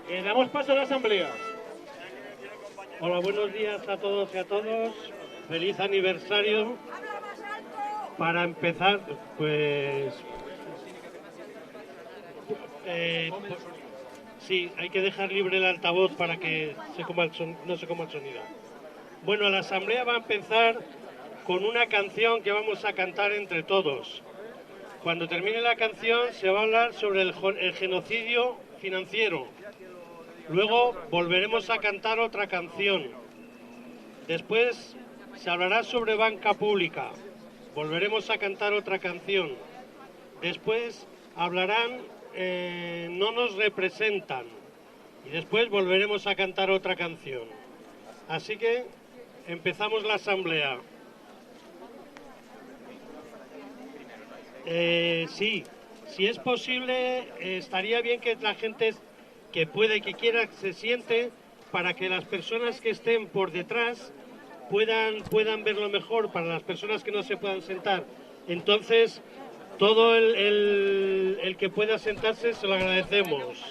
Damos paso a la asamblea. Hola, buenos días a todos y a todos. Feliz aniversario. Para empezar, pues... sí, hay que dejar libre el altavoz para que no se coma el sonido. Bueno, la asamblea va a empezar con una canción que vamos a cantar entre todos. Cuando termine la canción se va a hablar sobre el genocidio financiero. Luego volveremos a cantar otra canción. Después se hablará sobre banca pública. Volveremos a cantar otra canción. Después hablarán No nos representan. Y después volveremos a cantar otra canción. Así que empezamos la asamblea. Sí, si es posible, estaría bien que la gente que puede, que quiera, se siente para que las personas que estén por detrás puedan verlo mejor, para las personas que no se puedan sentar. Entonces, todo el que pueda sentarse se lo agradecemos.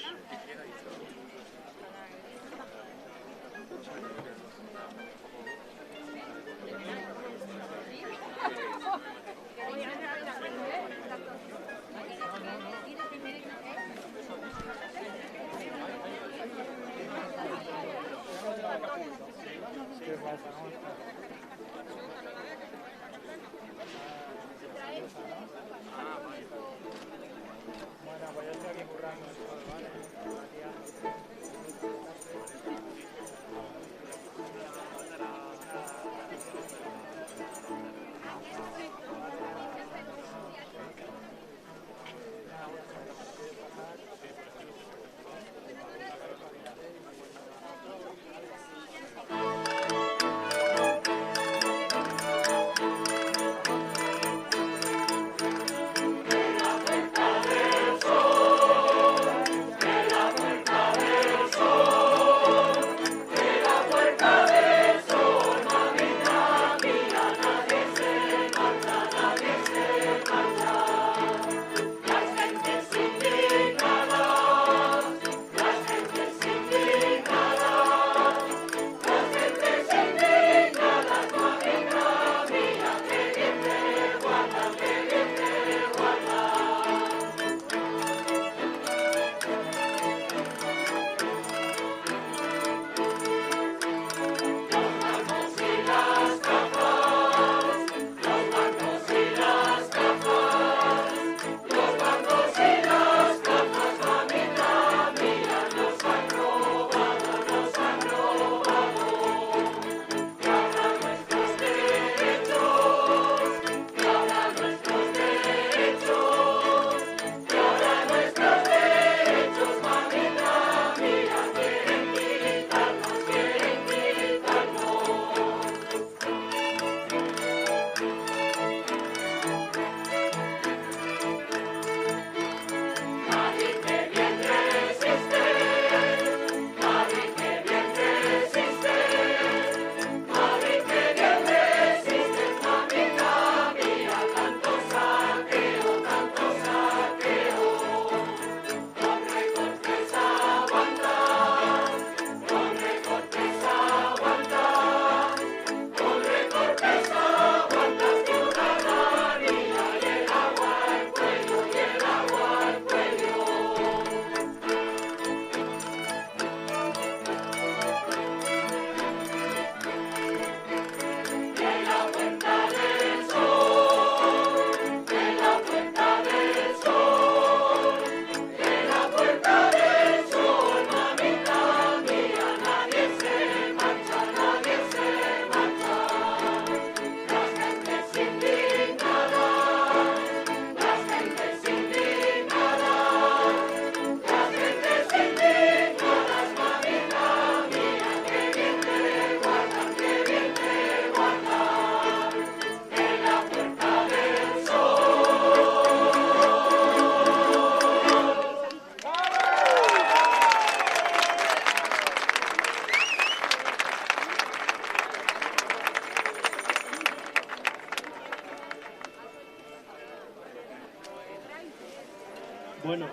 Bueno,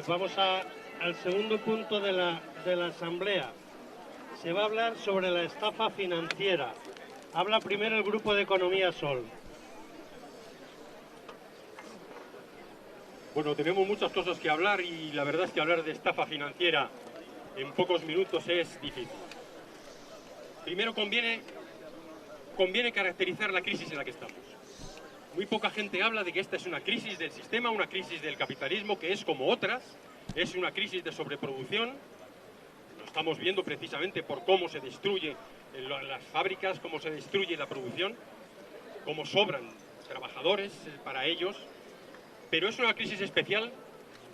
vamos a al segundo punto de la asamblea. Se va a hablar sobre la estafa financiera. Habla primero el Grupo de Economía Sol. Bueno, tenemos muchas cosas que hablar y la verdad es que hablar de estafa financiera en pocos minutos es difícil. Primero conviene caracterizar la crisis en la que estamos. Muy poca gente habla de que esta es una crisis del sistema, una crisis del capitalismo, que es como otras, es una crisis de sobreproducción. Lo estamos viendo precisamente por cómo se destruye las fábricas, cómo se destruye la producción, cómo sobran trabajadores para ellos. Pero es una crisis especial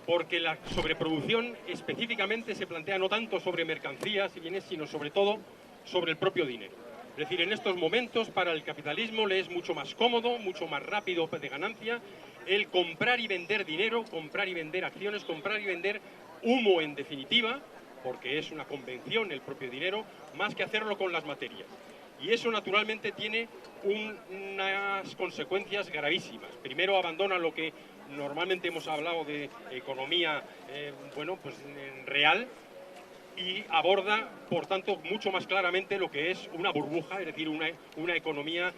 porque la sobreproducción específicamente se plantea no tanto sobre mercancías y bienes, sino sobre todo sobre el propio dinero. Es decir, en estos momentos para el capitalismo le es mucho más cómodo, mucho más rápido de ganancia el comprar y vender dinero, comprar y vender acciones, comprar y vender humo en definitiva, porque es una convención el propio dinero, más que hacerlo con las materias. Y eso naturalmente tiene unas consecuencias gravísimas. Primero abandona lo que normalmente hemos hablado de economía real, y aborda, por tanto, mucho más claramente lo que es una burbuja, es decir, una economía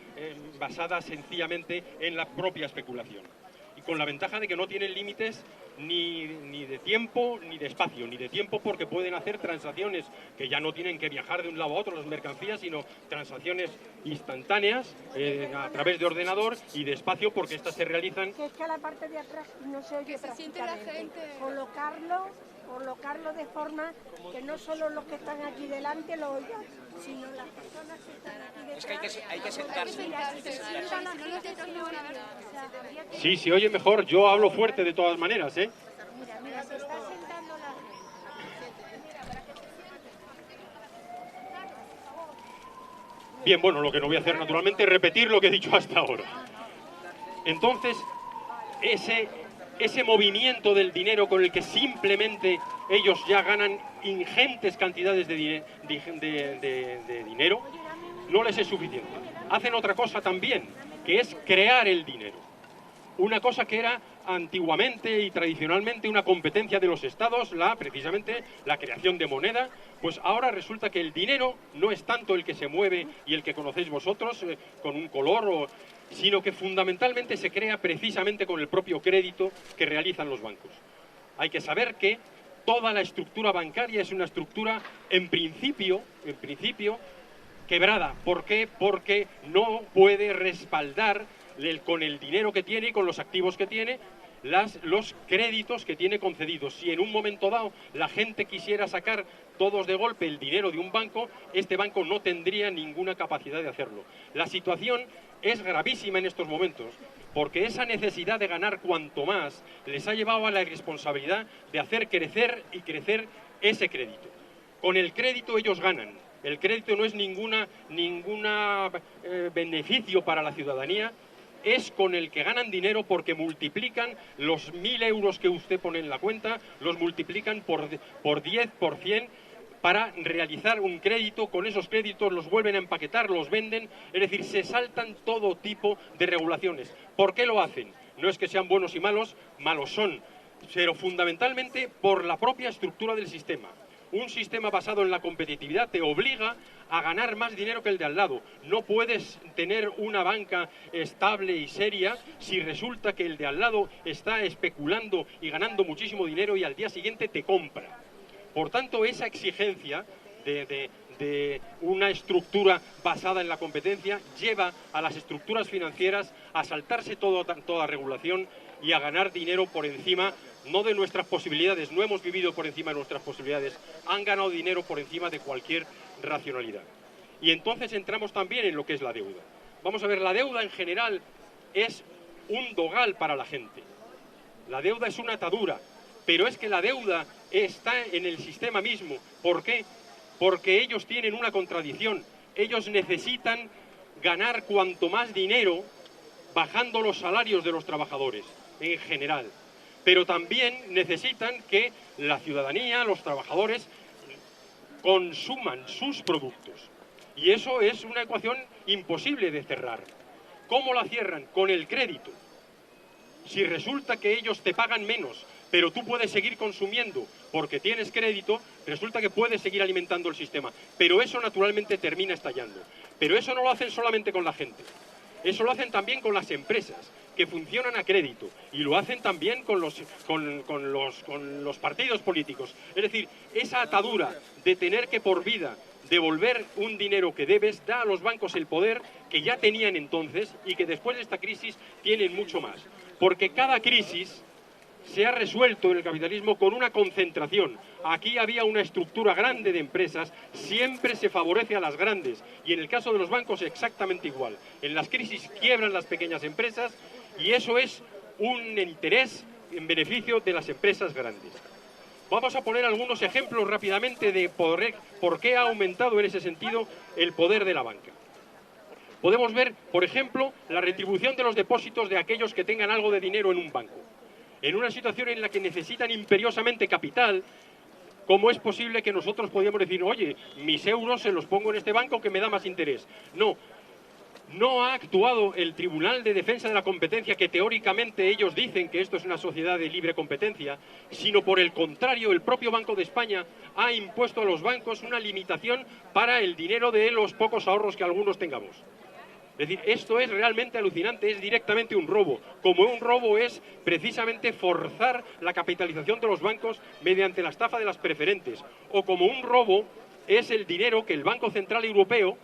basada sencillamente en la propia especulación. Y con la ventaja de que no tienen límites ni de tiempo ni de espacio. Ni de tiempo porque pueden hacer transacciones que ya no tienen que viajar de un lado a otro las mercancías, sino transacciones instantáneas a través de ordenador, y de espacio porque estas se realizan... Que es que a la parte de atrás no se oye prácticamente. Colocarlo de forma que no solo los que están aquí delante lo oigan, sino las personas que están aquí detrás. Es que hay que sentarse. Sí, se oye mejor. Yo hablo fuerte de todas maneras, ¿eh? Mira, se está sentando la... Bien, bueno, lo que no voy a hacer naturalmente es repetir lo que he dicho hasta ahora. Entonces, ese movimiento del dinero con el que simplemente ellos ya ganan ingentes cantidades de dinero, no les es suficiente. Hacen otra cosa también, que es crear el dinero. Una cosa que era antiguamente y tradicionalmente una competencia de los estados, precisamente la creación de moneda, pues ahora resulta que el dinero no es tanto el que se mueve y el que conocéis vosotros con un color, sino que fundamentalmente se crea precisamente con el propio crédito que realizan los bancos. Hay que saber que toda la estructura bancaria es una estructura en principio quebrada. ¿Por qué? Porque no puede respaldar con el dinero que tiene y con los activos que tiene los créditos que tiene concedidos. Si en un momento dado la gente quisiera sacar todos de golpe el dinero de un banco, este banco no tendría ninguna capacidad de hacerlo. La situación es gravísima en estos momentos, porque esa necesidad de ganar cuanto más les ha llevado a la irresponsabilidad de hacer crecer y crecer ese crédito. Con el crédito ellos ganan. El crédito no es ningún beneficio para la ciudadanía, es con el que ganan dinero porque multiplican los 1.000 euros que usted pone en la cuenta, los multiplican por 10, por 100, para realizar un crédito. Con esos créditos los vuelven a empaquetar, los venden, es decir, se saltan todo tipo de regulaciones. ¿Por qué lo hacen? No es que sean buenos y malos, malos son, pero fundamentalmente por la propia estructura del sistema. Un sistema basado en la competitividad te obliga a ganar más dinero que el de al lado. No puedes tener una banca estable y seria si resulta que el de al lado está especulando y ganando muchísimo dinero y al día siguiente te compra. Por tanto, esa exigencia de una estructura basada en la competencia lleva a las estructuras financieras a saltarse toda regulación y a ganar dinero por encima, no de nuestras posibilidades. No hemos vivido por encima de nuestras posibilidades, han ganado dinero por encima de cualquier racionalidad. Y entonces entramos también en lo que es la deuda. Vamos a ver, la deuda en general es un dogal para la gente. La deuda es una atadura, pero es que la deuda está en el sistema mismo. ¿Por qué? Porque ellos tienen una contradicción. Ellos necesitan ganar cuanto más dinero bajando los salarios de los trabajadores en general. Pero también necesitan que la ciudadanía, los trabajadores, consuman sus productos. Y eso es una ecuación imposible de cerrar. ¿Cómo la cierran? Con el crédito. Si resulta que ellos te pagan menos, pero tú puedes seguir consumiendo porque tienes crédito, resulta que puedes seguir alimentando el sistema. Pero eso naturalmente termina estallando. Pero eso no lo hacen solamente con la gente. Eso lo hacen también con las empresas, que funcionan a crédito, y lo hacen también con los partidos políticos. Es decir, esa atadura de tener que por vida devolver un dinero que debes da a los bancos el poder que ya tenían entonces y que después de esta crisis tienen mucho más. Porque cada crisis se ha resuelto en el capitalismo con una concentración. Aquí había una estructura grande de empresas, siempre se favorece a las grandes, y en el caso de los bancos exactamente igual. En las crisis quiebran las pequeñas empresas y eso es un interés en beneficio de las empresas grandes. Vamos a poner algunos ejemplos rápidamente de por qué ha aumentado en ese sentido el poder de la banca. Podemos ver, por ejemplo, la retribución de los depósitos de aquellos que tengan algo de dinero en un banco. En una situación en la que necesitan imperiosamente capital, ¿cómo es posible que nosotros podíamos decir, oye, mis euros se los pongo en este banco que me da más interés? No, no ha actuado el Tribunal de Defensa de la Competencia, que teóricamente ellos dicen que esto es una sociedad de libre competencia, sino por el contrario, el propio Banco de España ha impuesto a los bancos una limitación para el dinero de los pocos ahorros que algunos tengamos. Es decir, esto es realmente alucinante, es directamente un robo. Como un robo es precisamente forzar la capitalización de los bancos mediante la estafa de las preferentes. O como un robo es el dinero que el Banco Central Europeo,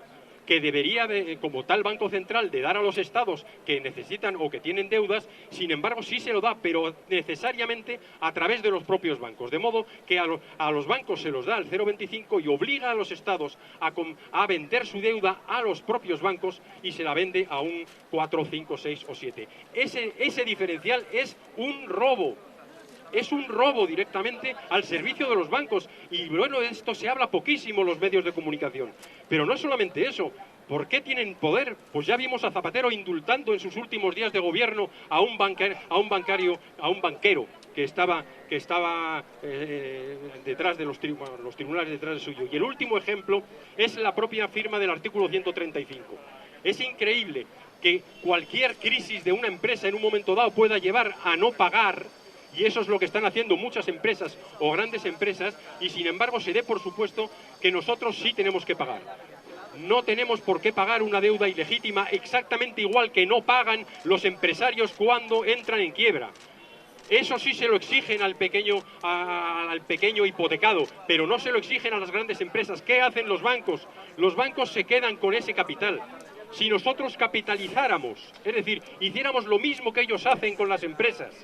que debería, como tal Banco Central, de dar a los estados que necesitan o que tienen deudas, sin embargo sí se lo da, pero necesariamente a través de los propios bancos. De modo que a los bancos se los da al 0,25 y obliga a los estados a vender su deuda a los propios bancos y se la vende a un 4, 5, 6 o 7. Ese diferencial es un robo. Es un robo directamente al servicio de los bancos. Y bueno, de esto se habla poquísimo en los medios de comunicación. Pero no es solamente eso. ¿Por qué tienen poder? Pues ya vimos a Zapatero indultando en sus últimos días de gobierno a un banquero que estaba detrás de los tribunales detrás de suyo. Y el último ejemplo es la propia firma del artículo 135. Es increíble que cualquier crisis de una empresa en un momento dado pueda llevar a no pagar. Y eso es lo que están haciendo muchas empresas o grandes empresas, y sin embargo se dé por supuesto que nosotros sí tenemos que pagar. No tenemos por qué pagar una deuda ilegítima, exactamente igual que no pagan los empresarios cuando entran en quiebra. Eso sí se lo exigen al pequeño hipotecado, pero no se lo exigen a las grandes empresas. ¿Qué hacen los bancos? Los bancos se quedan con ese capital. Si nosotros capitalizáramos, es decir, hiciéramos lo mismo que ellos hacen con las empresas,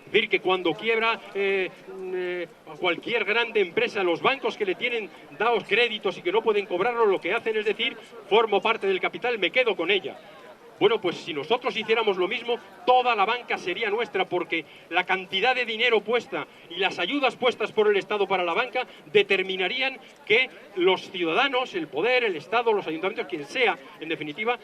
es decir, que cuando quiebra cualquier grande empresa, los bancos que le tienen dados créditos y que no pueden cobrarlo, lo que hacen es decir, formo parte del capital, me quedo con ella. Bueno, pues si nosotros hiciéramos lo mismo, toda la banca sería nuestra, porque la cantidad de dinero puesta y las ayudas puestas por el Estado para la banca determinarían que los ciudadanos, el poder, el Estado, los ayuntamientos, quien sea, en definitiva,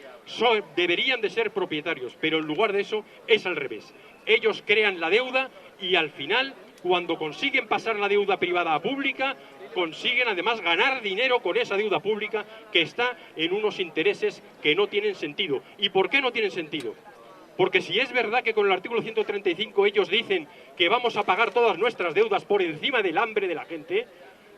deberían de ser propietarios. Pero en lugar de eso es al revés. Ellos crean la deuda y al final, cuando consiguen pasar la deuda privada a pública, consiguen además ganar dinero con esa deuda pública que está en unos intereses que no tienen sentido. ¿Y por qué no tienen sentido? Porque si es verdad que con el artículo 135 ellos dicen que vamos a pagar todas nuestras deudas por encima del hambre de la gente,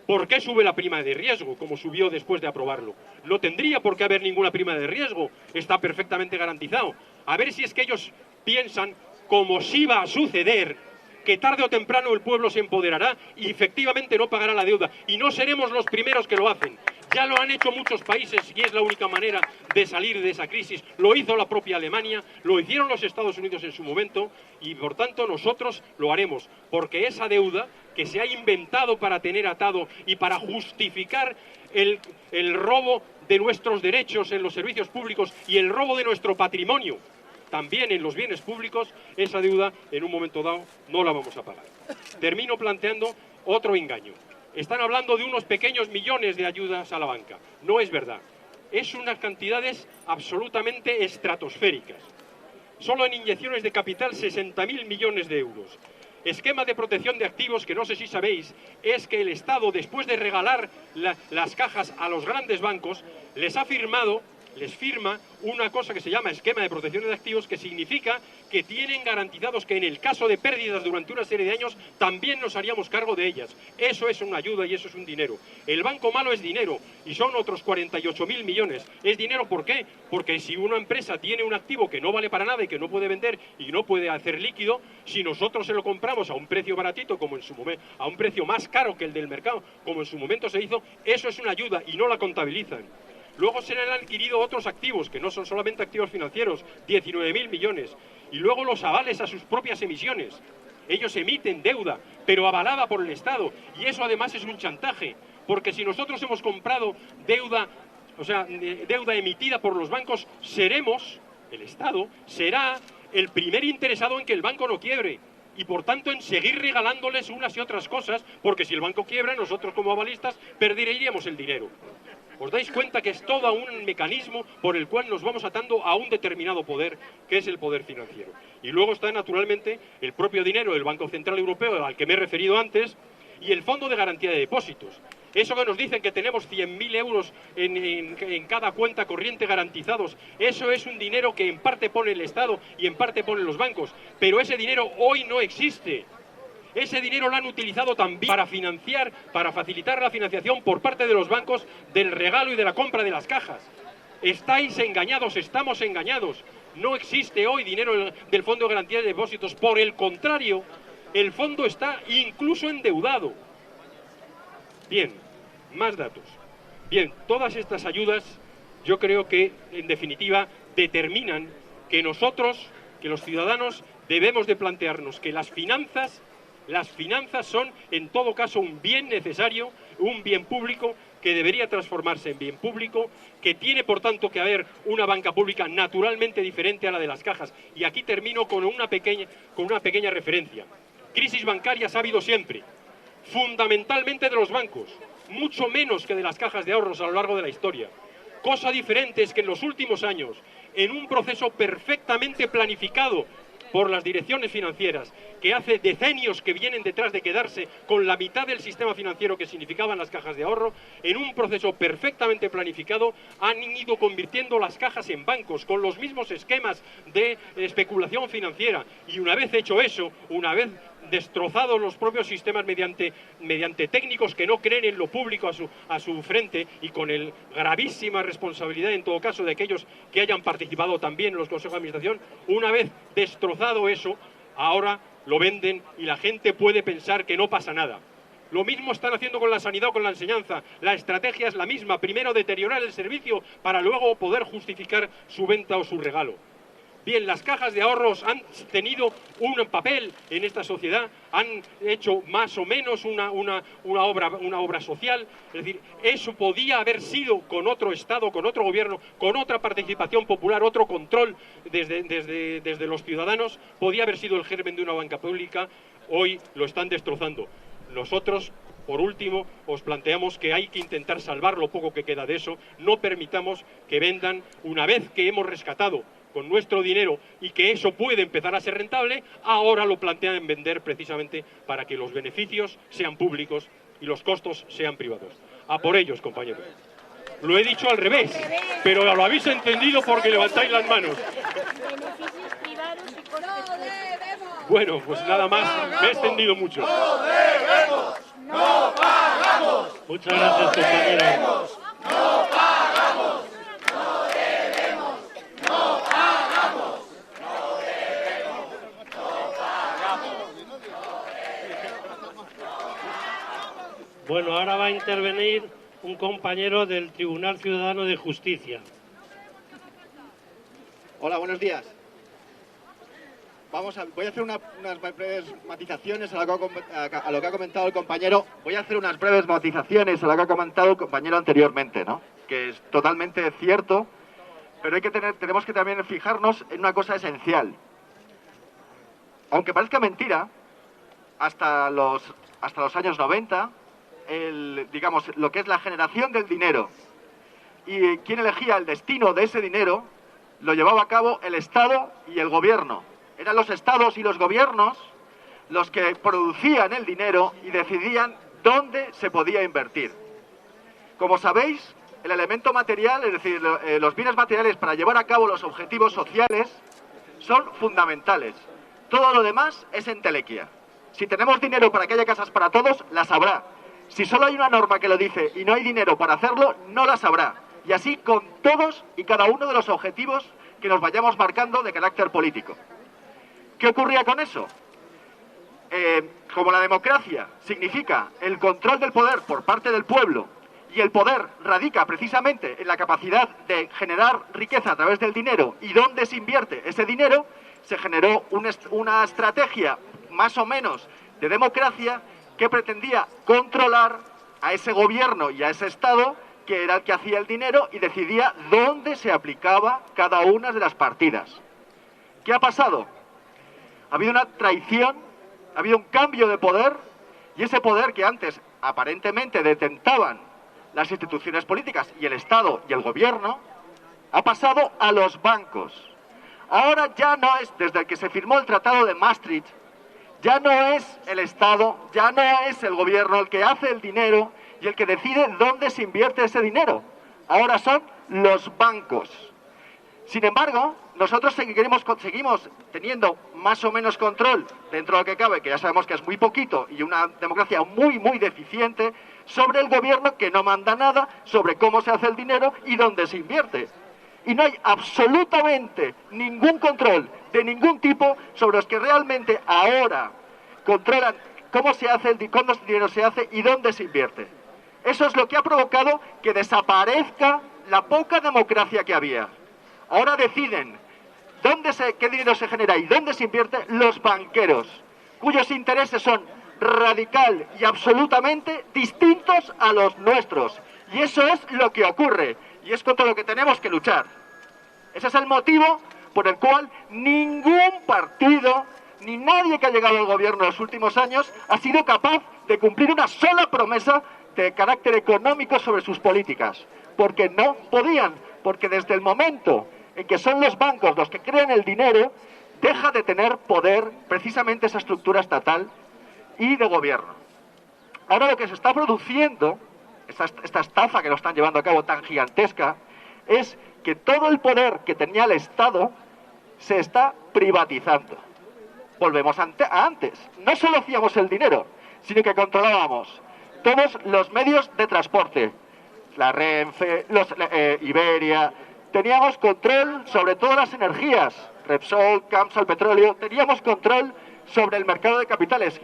¿por qué sube la prima de riesgo, como subió después de aprobarlo? No tendría por qué haber ninguna prima de riesgo, está perfectamente garantizado. A ver si es que ellos piensan, como sí va a suceder, que tarde o temprano el pueblo se empoderará y efectivamente no pagará la deuda. Y no seremos los primeros que lo hacen. Ya lo han hecho muchos países y es la única manera de salir de esa crisis. Lo hizo la propia Alemania, lo hicieron los Estados Unidos en su momento y por tanto nosotros lo haremos. Porque esa deuda que se ha inventado para tener atado y para justificar el robo de nuestros derechos en los servicios públicos y el robo de nuestro patrimonio, también en los bienes públicos, esa deuda en un momento dado no la vamos a pagar. Termino planteando otro engaño. Están hablando de unos pequeños millones de ayudas a la banca. No es verdad. Es unas cantidades absolutamente estratosféricas. Solo en inyecciones de capital 60.000 millones de euros. Esquema de protección de activos que no sé si sabéis, es que el Estado, después de regalar las cajas a los grandes bancos, les ha firmado les firma una cosa que se llama esquema de protección de activos, que significa que tienen garantizados que en el caso de pérdidas durante una serie de años también nos haríamos cargo de ellas. Eso es una ayuda y eso es un dinero. El banco malo es dinero y son otros 48.000 millones. ¿Es dinero por qué? Porque si una empresa tiene un activo que no vale para nada y que no puede vender y no puede hacer líquido, si nosotros se lo compramos a un precio baratito, como en su momento, a un precio más caro que el del mercado, como en su momento se hizo, eso es una ayuda y no la contabilizan. Luego se le han adquirido otros activos, que no son solamente activos financieros, 19.000 millones. Y luego los avales a sus propias emisiones. Ellos emiten deuda, pero avalada por el Estado. Y eso además es un chantaje, porque si nosotros hemos comprado deuda, o sea, deuda emitida por los bancos, seremos, el Estado, será el primer interesado en que el banco no quiebre. Y por tanto en seguir regalándoles unas y otras cosas, porque si el banco quiebra, nosotros como avalistas perderíamos el dinero. ¿Os dais cuenta que es todo un mecanismo por el cual nos vamos atando a un determinado poder, que es el poder financiero? Y luego está naturalmente el propio dinero del Banco Central Europeo, al que me he referido antes, y el Fondo de Garantía de Depósitos. Eso que nos dicen que tenemos 100.000 euros en cada cuenta corriente garantizados, eso es un dinero que en parte pone el Estado y en parte ponen los bancos, pero ese dinero hoy no existe. Ese dinero lo han utilizado también para financiar, para facilitar la financiación por parte de los bancos del regalo y de la compra de las cajas. Estáis engañados, estamos engañados. No existe hoy dinero del Fondo de Garantía de Depósitos. Por el contrario, el fondo está incluso endeudado. Bien, más datos. Bien, todas estas ayudas yo creo que, en definitiva, determinan que nosotros, que los ciudadanos, debemos de plantearnos que las finanzas son, en todo caso, un bien necesario, un bien público que debería transformarse en bien público, que tiene, por tanto, que haber una banca pública naturalmente diferente a la de las cajas. Y aquí termino con una pequeña referencia. Crisis bancarias ha habido siempre, fundamentalmente de los bancos, mucho menos que de las cajas de ahorros a lo largo de la historia. Cosa diferente es que en los últimos años, en un proceso perfectamente planificado por las direcciones financieras, que hace decenios que vienen detrás de quedarse con la mitad del sistema financiero que significaban las cajas de ahorro, en un proceso perfectamente planificado han ido convirtiendo las cajas en bancos, con los mismos esquemas de especulación financiera. Y una vez hecho eso, una vez destrozados los propios sistemas mediante técnicos que no creen en lo público a su frente, y con el gravísima responsabilidad en todo caso de aquellos que hayan participado también en los consejos de administración, una vez destrozado eso, ahora lo venden y la gente puede pensar que no pasa nada. Lo mismo están haciendo con la sanidad o con la enseñanza. La estrategia es la misma: primero deteriorar el servicio para luego poder justificar su venta o su regalo. Bien, las cajas de ahorros han tenido un papel en esta sociedad, han hecho más o menos una obra social. Es decir, eso podía haber sido con otro Estado, con otro gobierno, con otra participación popular, otro control desde los ciudadanos, podía haber sido el germen de una banca pública. Hoy lo están destrozando. Nosotros, por último, os planteamos que hay que intentar salvar lo poco que queda de eso. No permitamos que vendan, una vez que hemos rescatado con nuestro dinero y que eso puede empezar a ser rentable, ahora lo plantean vender precisamente para que los beneficios sean públicos y los costos sean privados. A por ellos, compañeros. Lo he dicho al revés, pero lo habéis entendido porque levantáis las manos. Beneficios privados y costes públicos. Bueno, pues nada más, me he extendido mucho. ¡No debemos! ¡No pagamos! Muchas gracias, compañero. ¡No pagamos! ¡No debemos! ¡No pagamos! ¡No debemos! ¡No pagamos! Bueno, ahora va a intervenir un compañero del Tribunal Ciudadano de Justicia. Hola, buenos días. Voy a hacer unas breves matizaciones a lo que ha comentado el compañero. Voy a hacer unas breves matizaciones a lo que ha comentado el compañero anteriormente, ¿no? Que es totalmente cierto, pero tenemos que también fijarnos en una cosa esencial. Aunque parezca mentira, hasta los años 90, digamos, lo que es la generación del dinero y quién elegía el destino de ese dinero, lo llevaba a cabo el Estado y el Gobierno. Eran los estados y los gobiernos los que producían el dinero y decidían dónde se podía invertir. Como sabéis, el elemento material, es decir, los bienes materiales para llevar a cabo los objetivos sociales son fundamentales. Todo lo demás es entelequia. Si tenemos dinero para que haya casas para todos, las habrá. Si solo hay una norma que lo dice y no hay dinero para hacerlo, no las habrá. Y así con todos y cada uno de los objetivos que nos vayamos marcando de carácter político. ¿Qué ocurría con eso? Como la democracia significa el control del poder por parte del pueblo, y el poder radica precisamente en la capacidad de generar riqueza a través del dinero y dónde se invierte ese dinero, se generó una estrategia más o menos de democracia que pretendía controlar a ese gobierno y a ese Estado que era el que hacía el dinero y decidía dónde se aplicaba cada una de las partidas. ¿Qué ha pasado? Ha habido una traición, ha habido un cambio de poder, y ese poder que antes aparentemente detentaban las instituciones políticas y el Estado y el gobierno, ha pasado a los bancos. Ahora ya no es, desde que se firmó el Tratado de Maastricht, ya no es el Estado, ya no es el gobierno el que hace el dinero y el que decide dónde se invierte ese dinero. Ahora son los bancos. Sin embargo, nosotros seguimos teniendo más o menos control, dentro de lo que cabe, que ya sabemos que es muy poquito, y una democracia muy, muy deficiente, sobre el gobierno que no manda nada sobre cómo se hace el dinero y dónde se invierte. Y no hay absolutamente ningún control de ningún tipo sobre los que realmente ahora controlan cómo se hace, cuándo el dinero se hace y dónde se invierte. Eso es lo que ha provocado que desaparezca la poca democracia que había. Ahora deciden qué dinero se genera y dónde se invierte los banqueros, cuyos intereses son radical y absolutamente distintos a los nuestros. Y eso es lo que ocurre, y es contra lo que tenemos que luchar. Ese es el motivo por el cual ningún partido, ni nadie que ha llegado al gobierno en los últimos años, ha sido capaz de cumplir una sola promesa de carácter económico sobre sus políticas. Porque no podían, porque desde el momento en que son los bancos los que crean el dinero, deja de tener poder precisamente esa estructura estatal y de gobierno. Ahora lo que se está produciendo, esta estafa que lo están llevando a cabo tan gigantesca, es que todo el poder que tenía el Estado se está privatizando. Volvemos a antes. No solo hacíamos el dinero, sino que controlábamos todos los medios de transporte. La Renfe, Iberia. Teníamos control sobre todas las energías. Repsol, Camsol, petróleo. Teníamos control sobre el mercado de capitales,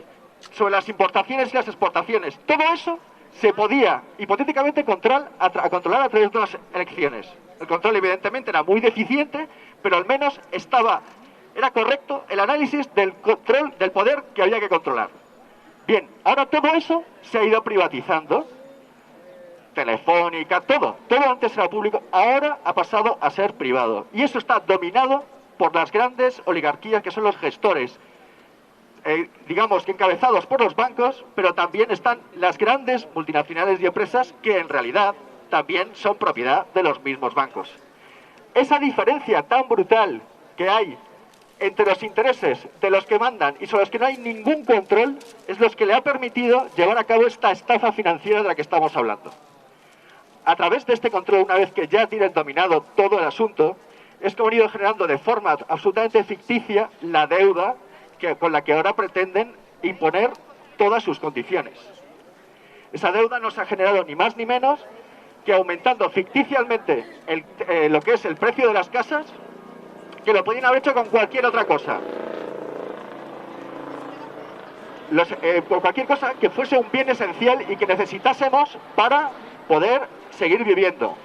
sobre las importaciones y las exportaciones. Todo eso se podía hipotéticamente controlar a través de unas elecciones. El control evidentemente era muy deficiente, pero al menos era correcto el análisis del control del poder que había que controlar. Bien, ahora todo eso se ha ido privatizando. Telefónica, todo antes era público, ahora ha pasado a ser privado. Y eso está dominado por las grandes oligarquías que son los gestores, digamos que encabezados por los bancos, pero también están las grandes multinacionales y empresas que en realidad también son propiedad de los mismos bancos. Esa diferencia tan brutal que hay entre los intereses de los que mandan y sobre los que no hay ningún control es lo que le ha permitido llevar a cabo esta estafa financiera de la que estamos hablando. A través de este control, una vez que ya tienen dominado todo el asunto, es que han ido generando de forma absolutamente ficticia la deuda con la que ahora pretenden imponer todas sus condiciones. Esa deuda no se ha generado ni más ni menos que aumentando ficticiamente lo que es el precio de las casas, que lo podían haber hecho con cualquier otra cosa. Con cualquier cosa que fuese un bien esencial y que necesitásemos para poder seguir viviendo.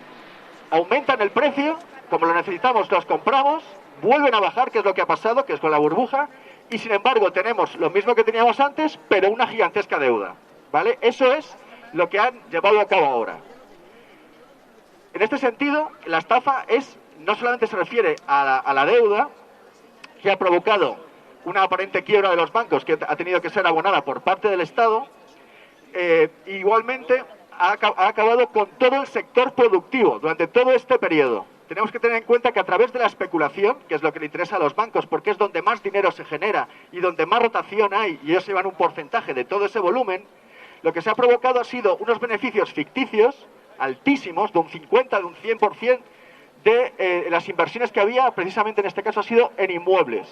Aumentan el precio, como lo necesitamos, los compramos, vuelven a bajar, que es lo que ha pasado, que es con la burbuja, y sin embargo tenemos lo mismo que teníamos antes, pero una gigantesca deuda, ¿vale? Eso es lo que han llevado a cabo ahora. En este sentido, la estafa no solamente se refiere a la deuda, que ha provocado una aparente quiebra de los bancos, que ha tenido que ser abonada por parte del Estado, igualmente ha acabado con todo el sector productivo durante todo este periodo. Tenemos que tener en cuenta que a través de la especulación, que es lo que le interesa a los bancos, porque es donde más dinero se genera y donde más rotación hay, y ellos llevan un porcentaje de todo ese volumen, lo que se ha provocado ha sido unos beneficios ficticios altísimos, de un 50, de un 100% de las inversiones que había, precisamente en este caso, ha sido en inmuebles.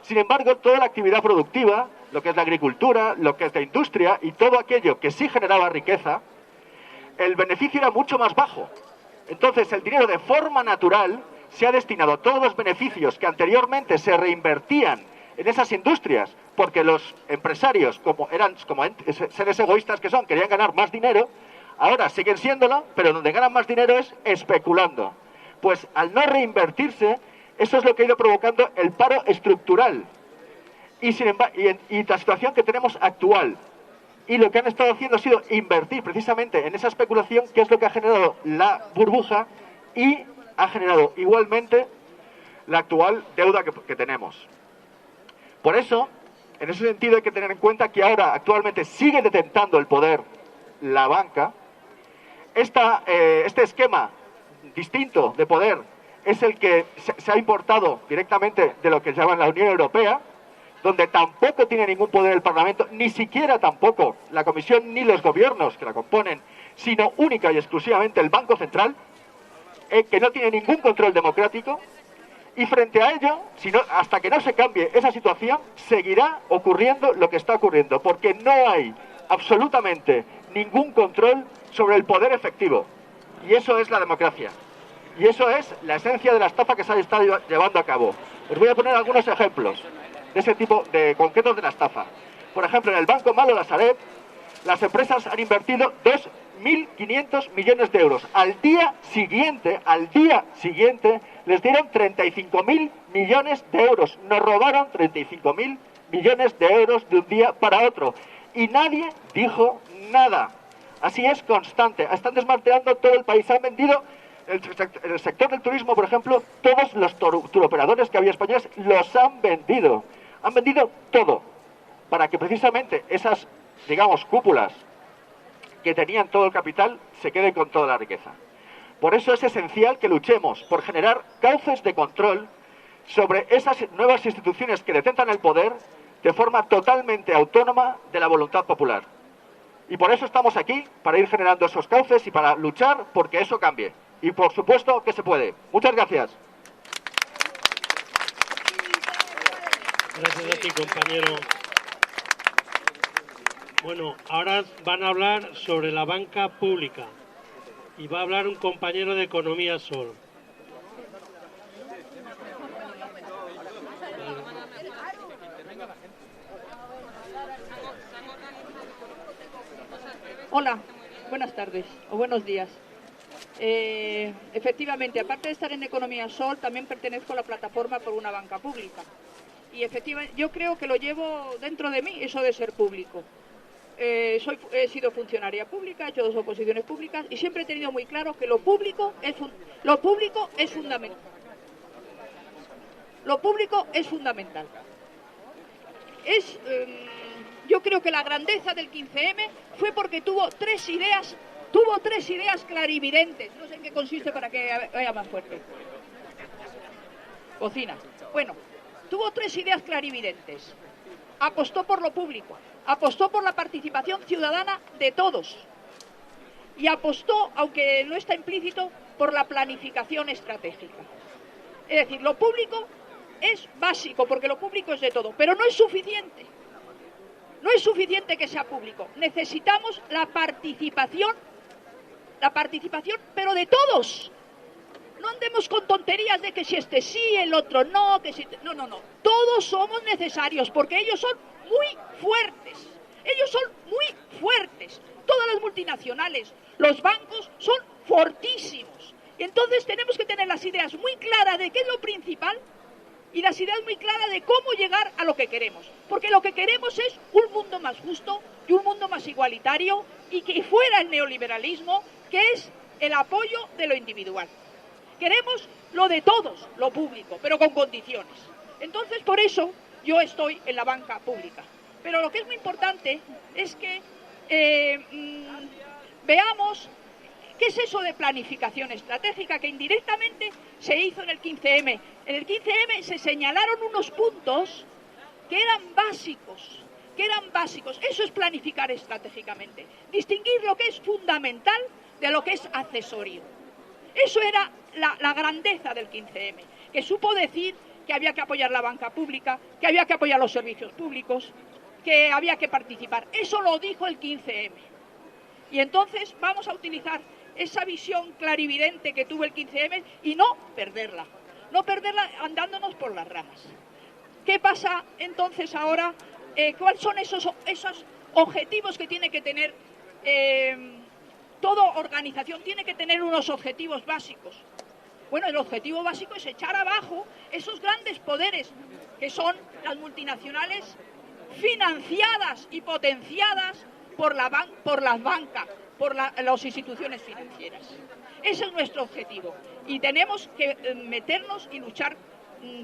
Sin embargo, toda la actividad productiva, lo que es la agricultura, lo que es la industria y todo aquello que sí generaba riqueza, el beneficio era mucho más bajo. Entonces, el dinero de forma natural se ha destinado a todos los beneficios que anteriormente se reinvertían en esas industrias, porque los empresarios, como seres egoístas que son, querían ganar más dinero, ahora siguen siéndolo, pero donde ganan más dinero es especulando. Pues al no reinvertirse, eso es lo que ha ido provocando el paro estructural y la situación que tenemos actual. Y lo que han estado haciendo ha sido invertir precisamente en esa especulación, que es lo que ha generado la burbuja y ha generado igualmente la actual deuda que tenemos. Por eso, en ese sentido hay que tener en cuenta que ahora actualmente sigue detentando el poder la banca. Este esquema distinto de poder es el que se ha importado directamente de lo que llaman la Unión Europea, donde tampoco tiene ningún poder el Parlamento, ni siquiera tampoco la Comisión ni los gobiernos que la componen, sino única y exclusivamente el Banco Central, que no tiene ningún control democrático. Y frente a ello, hasta que no se cambie esa situación, seguirá ocurriendo lo que está ocurriendo, porque no hay absolutamente ningún control sobre el poder efectivo. Y eso es la democracia. Y eso es la esencia de la estafa que se ha estado llevando a cabo. Os voy a poner algunos ejemplos de ese tipo de concretos de la estafa. Por ejemplo, en el Banco Malo La Sareb, las empresas han invertido 2.500 millones de euros. Al día siguiente, les dieron 35.000 millones de euros. Nos robaron 35.000 millones de euros de un día para otro. Y nadie dijo nada. Así es constante. Están desmantelando todo el país. Han vendido, en el sector del turismo, por ejemplo, todos los turoperadores que había españoles los han vendido. Han vendido todo. Para que precisamente esas, digamos, cúpulas que tenían todo el capital se queden con toda la riqueza. Por eso es esencial que luchemos por generar cauces de control sobre esas nuevas instituciones que detentan el poder de forma totalmente autónoma de la voluntad popular. Y por eso estamos aquí, para ir generando esos cauces y para luchar porque eso cambie. Y por supuesto que se puede. Muchas gracias. Gracias a ti, compañero. Bueno, ahora van a hablar sobre la banca pública y va a hablar un compañero de Economía Sol. Hola, buenas tardes o buenos días. Efectivamente, aparte de estar en Economía Sol, también pertenezco a la plataforma por una banca pública. Y efectivamente, yo creo que lo llevo dentro de mí, eso de ser público. He sido funcionaria pública, he hecho 2 oposiciones públicas y siempre he tenido muy claro que lo público es fundamental. Lo público es fundamental. Yo creo que la grandeza del 15M fue porque tuvo tres ideas clarividentes. No sé en qué consiste para que vaya más fuerte. Cocina. Bueno, tuvo 3 ideas clarividentes. Apostó por lo público, apostó por la participación ciudadana de todos y apostó, aunque no está implícito, por la planificación estratégica. Es decir, lo público es básico, porque lo público es de todo, pero no es suficiente. No es suficiente que sea público. Necesitamos la participación, pero de todos. No andemos con tonterías de que si este sí, el otro no, que si... No. Todos somos necesarios, porque ellos son muy fuertes. Todas las multinacionales, los bancos son fortísimos. Y entonces tenemos que tener las ideas muy claras de qué es lo principal y las ideas muy claras de cómo llegar a lo que queremos. Porque lo que queremos es un mundo más justo y un mundo más igualitario y que fuera el neoliberalismo, que es el apoyo de lo individual. Queremos lo de todos, lo público, pero con condiciones. Entonces, por eso yo estoy en la banca pública. Pero lo que es muy importante es que veamos qué es eso de planificación estratégica que indirectamente se hizo en el 15M. En el 15M se señalaron unos puntos que eran básicos. Eso es planificar estratégicamente. Distinguir lo que es fundamental de lo que es accesorio. Eso era la grandeza del 15M, que supo decir que había que apoyar la banca pública, que había que apoyar los servicios públicos, que había que participar. Eso lo dijo el 15M. Y entonces vamos a utilizar esa visión clarividente que tuvo el 15M y no perderla andándonos por las ramas. ¿Qué pasa entonces ahora? ¿Cuáles son esos objetivos que tiene que tener toda organización? Tiene que tener unos objetivos básicos. Bueno, el objetivo básico es echar abajo esos grandes poderes que son las multinacionales financiadas y potenciadas por las bancas, por las instituciones financieras. Ese es nuestro objetivo y tenemos que meternos y luchar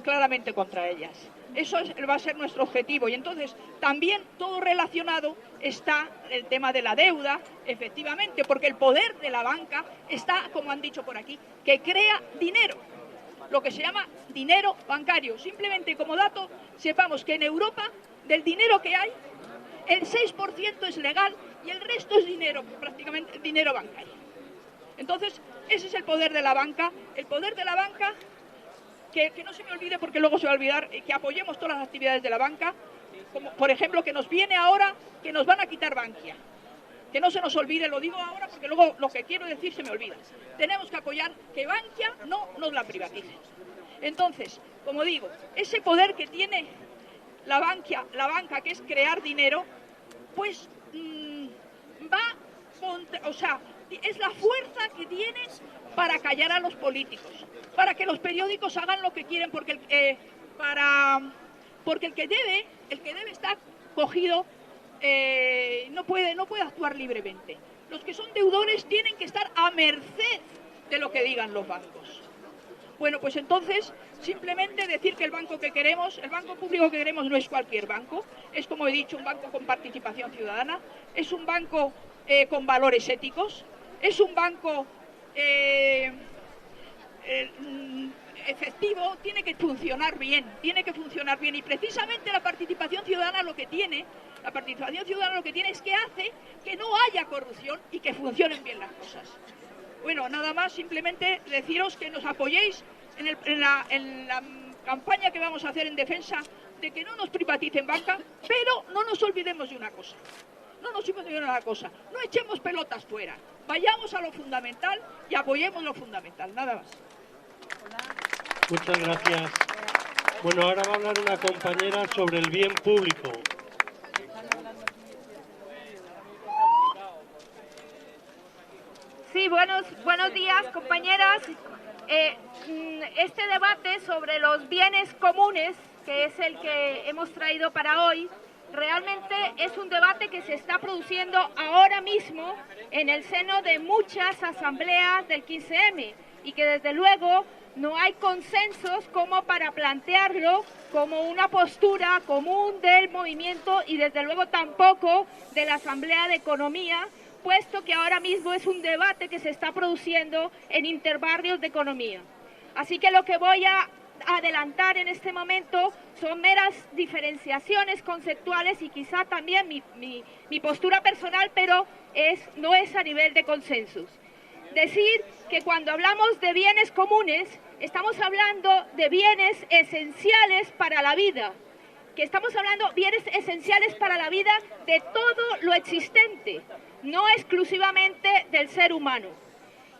claramente contra ellas. Eso va a ser nuestro objetivo. Y entonces también todo relacionado está el tema de la deuda, efectivamente, porque el poder de la banca está, como han dicho por aquí, que crea dinero, lo que se llama dinero bancario. Simplemente como dato, sepamos que en Europa, del dinero que hay, el 6% es legal y el resto es dinero, prácticamente dinero bancario. Entonces, ese es el poder de la banca. El poder de la banca, que no se me olvide porque luego se va a olvidar, que apoyemos todas las actividades de la banca, como por ejemplo que nos viene ahora que nos van a quitar Bankia. Que no se nos olvide, lo digo ahora porque luego lo que quiero decir se me olvida. Tenemos que apoyar que Bankia no nos la privatice. Entonces, como digo, ese poder que tiene la banca, que es crear dinero, pues es la fuerza que tiene para callar a los políticos, para que los periódicos hagan lo que quieren, porque el que debe está cogido, no puede actuar libremente. Los que son deudores tienen que estar a merced de lo que digan los bancos. Bueno, pues entonces, simplemente decir que el banco que queremos, el banco público que queremos no es cualquier banco, es, como he dicho, un banco con participación ciudadana, es un banco con valores éticos, es un banco efectivo, tiene que funcionar bien, y precisamente la participación ciudadana lo que tiene es que hace que no haya corrupción y que funcionen bien las cosas. Bueno, nada más, simplemente deciros que nos apoyéis en la campaña que vamos a hacer en defensa de que no nos privaticen banca, pero no nos olvidemos de una cosa. No echemos pelotas fuera. Vayamos a lo fundamental y apoyemos lo fundamental. Nada más. Muchas gracias. Bueno, ahora va a hablar una compañera sobre el bien público. Sí, buenos días, compañeras. Este debate sobre los bienes comunes, que es el que hemos traído para hoy, realmente es un debate que se está produciendo ahora mismo en el seno de muchas asambleas del 15M y que desde luego no hay consensos como para plantearlo como una postura común del movimiento y desde luego tampoco de la Asamblea de Economía, puesto que ahora mismo es un debate que se está produciendo en interbarrios de economía. Así que lo que voy a adelantar en este momento son meras diferenciaciones conceptuales y quizá también mi postura personal, pero no es a nivel de consensus. Decir que cuando hablamos de bienes comunes, estamos hablando de bienes esenciales para la vida, que estamos hablando de bienes esenciales para la vida de todo lo existente, no exclusivamente del ser humano.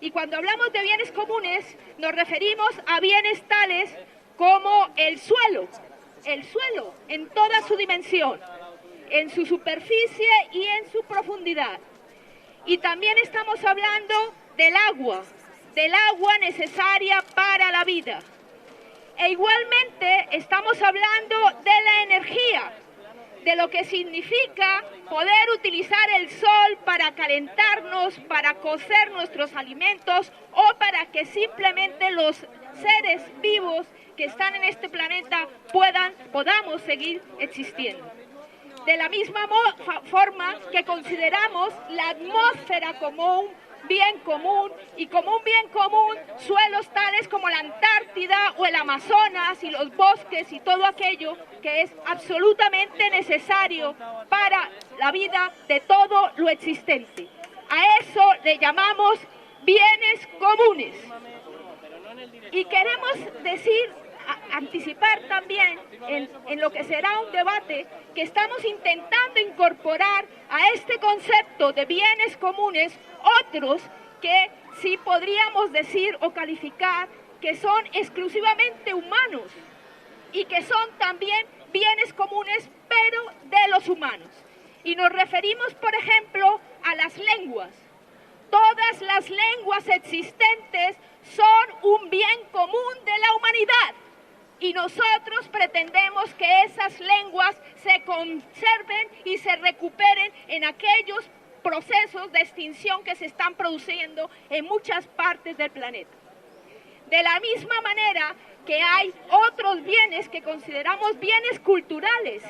Y cuando hablamos de bienes comunes, nos referimos a bienes tales como el suelo en toda su dimensión, en su superficie y en su profundidad. Y también estamos hablando del agua necesaria para la vida. E igualmente estamos hablando de la energía, de lo que significa poder utilizar el sol para calentarnos, para cocer nuestros alimentos o para que simplemente los seres vivos que están en este planeta podamos seguir existiendo. De la misma forma que consideramos la atmósfera como un bien común y como un bien común suelos tales como la Antártida o el Amazonas y los bosques y todo aquello que es absolutamente necesario para la vida de todo lo existente. A eso le llamamos bienes comunes. Y queremos anticipar también en lo que será un debate que estamos intentando incorporar a este concepto de bienes comunes otros que sí podríamos decir o calificar que son exclusivamente humanos y que son también bienes comunes pero de los humanos. Y nos referimos, por ejemplo, a las lenguas. Todas las lenguas existentes son un bien común de la humanidad y nosotros pretendemos que esas lenguas se conserven y se recuperen en aquellos procesos de extinción que se están produciendo en muchas partes del planeta. De la misma manera que hay otros bienes que consideramos bienes culturales,